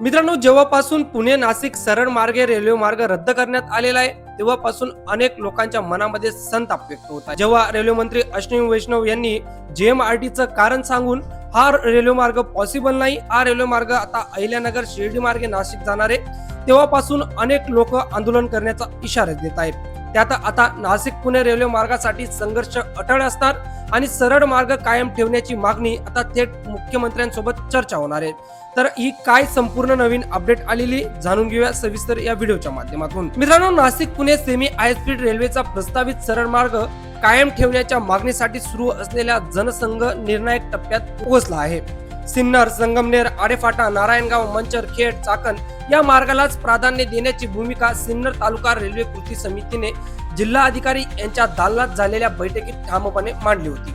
मित्रांनो, जेव्हापासून पुणे नाशिक सरळ मार्गे रेल्वे मार्ग रद्द करण्यात आलेला आहे तेव्हापासून अनेक लोकांच्या मनामध्ये संताप व्यक्त होत आहे। जेव्हा रेल्वे मंत्री अश्विनी वैष्णव यांनी जेएमआरटीचं कारण सांगून हा रेल्वे मार्ग पॉसिबल नाही, हा रेल्वे मार्ग आता अहिल्यानगर शिर्डी मार्गे नाशिक जाणार आहे, तेव्हापासून अनेक लोक आंदोलन करण्याचा इशारा देत आहेत। त्यात आता नाशिक पुणे रेल्वे मार्गासाठी संघर्ष अटळ असणार आणि सरळ मार्ग कायम ठेवण्याची मागणी आता थेट मुख्यमंत्र्यांसोबत चर्चा होणार आहे। तर ही काय संपूर्ण नवीन अपडेट आलेली जाणून घेऊया सविस्तर या व्हिडिओच्या माध्यमातून। मित्रांनो, Nashik Pune semi high speed रेल्वेचा प्रस्तावित सरळ मार्ग कायम ठेवण्याच्या मागणीसाठी सुरू असलेल्या जनसंघ निर्णायक टप्प्यात पोहोचला आहे। सिन्नर, संगमनेर, आडेफाटा, नारायणगाव, मंचर, खेड, चाकण या मार्गालाच प्राधान्य देण्याची भूमिका सिन्नर तालुका रेल्वे कृती समितीने जिल्हा अधिकारी यांच्या दालनात झालेल्या बैठकीत ठामपणे मांडली होती।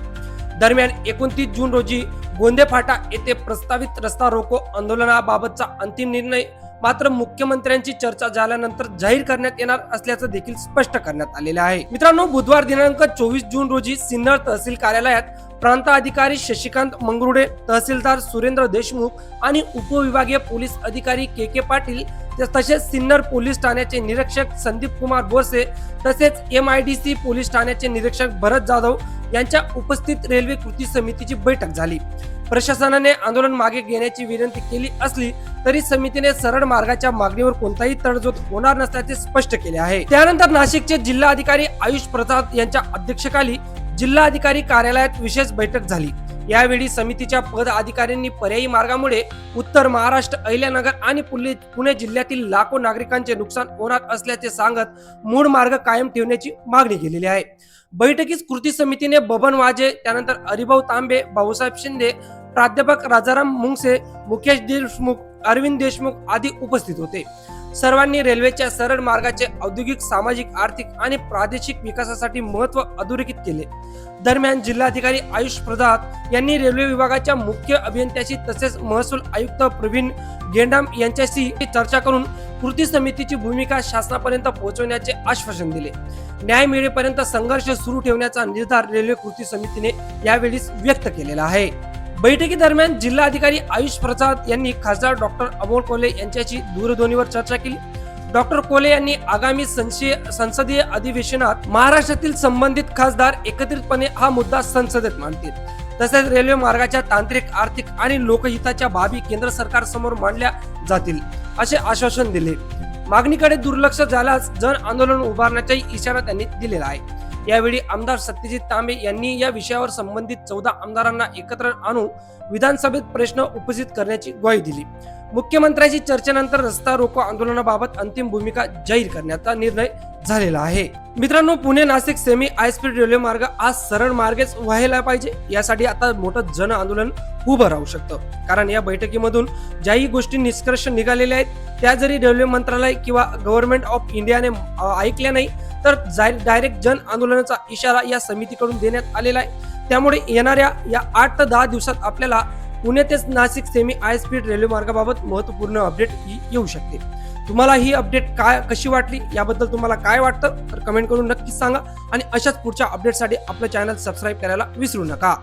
दरम्यान 29 जून रोजी गोंदे फाटा येथे प्रस्तावित रस्ता रोको आंदोलनाबाबतचा अंतिम निर्णय मात्र मुख्यमंत्र्यांची चर्चा झाल्यानंतर जाहीर करण्यात येणार असल्याचं देखील स्पष्ट करण्यात आलेलं आहे। मित्रांनो, बुधवार दिनांक 24 जून रोजी सिन्नर तहसील कार्यालयात प्रांत अधिकारी शशिकांत मंगरुडे, तहसीलदार सुरेंद्र देशमुख आणि उपविभागीय पोलीस अधिकारी के पाटील तसेच सिन्नर पोलीस ठाण्याचे निरीक्षक संदीप कुमार बोरसे तसेच MIDC पोलीस ठाण्याचे निरीक्षक भरत जाधव यांच्या उपस्थित रेल्वे कृती समितीची बैठक झाली। प्रशासनाने आंदोलन मागे घेण्याची विनंती केली असली तरी समितीने सरळ मार्गाच्या मागणीवर कोणताही तडजोड होणार नसल्याचे स्पष्ट केले आहे। त्यानंतर नाशिकचे जिल्हा अधिकारी आयुष प्रसाद यांच्या अध्यक्षतेखाली जिल्हा अधिकारी कार्यालयात विशेष बैठक झाली। यावेळी समितीच्या पद अधिकाऱ्यांनी पर्यायी मार्गामुळे उत्तर महाराष्ट्र, अहिल्यानगर आणि पुणे जिल्ह्यातील लाखो नागरिकांचे नुकसान होणार असल्याचे सांगत मूळ मार्ग कायम ठेवण्याची मागणी केलेली आहे। बैठकीत कृती समितीने बबन वाजे, त्यानंतर हरिभाऊ तांबे, भाऊसाहेब शिंदे, प्राध्यापक राजाराम मुंगसे, मुकेश देशमुख, अरविंद देशमुख आदी उपस्थित होते। सर्वांनी रेल्वेच्या सरळ मार्गाचे औद्योगिक, सामाजिक, आर्थिक आणि प्रादेशिक विकासासाठी महत्त्व अधोरेखित केले। दरम्यान जिल्हाधिकारी आयुष प्रसाद यांनी रेल्वे विभागाच्या मुख्य अभियंत्याशी तसेच महसूल आयुक्त प्रवीण गेंडाम यांच्याशी चर्चा करून कृती समितीची भूमिका शासनापर्यंत पोहोचवण्याचे आश्वासन दिले। न्याय मिळेपर्यंत संघर्ष सुरू ठेवण्याचा निर्धार रेल्वे कृती समितीने यावेळी व्यक्त केलेला आहे। बैठकीदरम्यान जिल्हाधिकारी आयुष प्रसाद यांनी खासदार डॉक्टर अमोल कोल्हे यांच्याशी दूरध्वनीवर चर्चा केली। डॉक्टर कोल्हे यांनी आगामी संसदीय अधिवेशनात महाराष्ट्रातील संबंधित खासदार एकत्रितपणे हा मुद्दा संसदेत मांडतील, तसेच रेल्वे मार्गाच्या तांत्रिक, आर्थिक आणि लोकहिताच्या बाबी केंद्र सरकार समोर मांडल्या जातील असे आश्वासन दिले। मागणीकडे दुर्लक्ष झाल्यास जन आंदोलन उभारण्याचाही इशारा त्यांनी दिलेला आहे। यावेळी आमदार सत्यजित तांबे यांनी या विषयावर संबंधित 14 आमदारांना एकत्र आणून विधानसभेत प्रश्न उपस्थित करण्याची ग्वाही दिली। मुख्यमंत्र्यांची चर्चेनंतर रस्ता रोको आंदोलनाबाबत अंतिम भूमिका जाहीर करण्याचा निर्णय झालेला आहे। मित्रांनो, Pune Nashik semi high speed railway मार्ग आज सरळ मार्गेच व्हायला पाहिजे यासाठी आता मोठं जन आंदोलन उभं राहू शकतं, कारण या बैठकीमधून ज्याही गोष्टी निष्कर्ष निघालेल्या आहेत त्या जरी रेल्वे मंत्रालय किंवा गव्हर्नमेंट ऑफ इंडियाने ऐकल्या नाही तर डायरेक्ट जन आंदोलनाचा इशारा या समितीकडून देण्यात आलेला आहे। त्यामुळे येणाऱ्या या 8 ते 10 दिवसात आपल्याला पुणे ते Nashik semi high speed railway मार्गाबाबत महत्त्वपूर्ण अपडेट येऊ शकते। तुम्हाला ही अपडेट कशी वाटली, याबद्दल तुम्हाला काय वाटतं तर कमेंट करून नक्कीच सांगा आणि अशाच पुढच्या अपडेटसाठी आपलं चॅनल सबस्क्राईब करायला विसरू नका।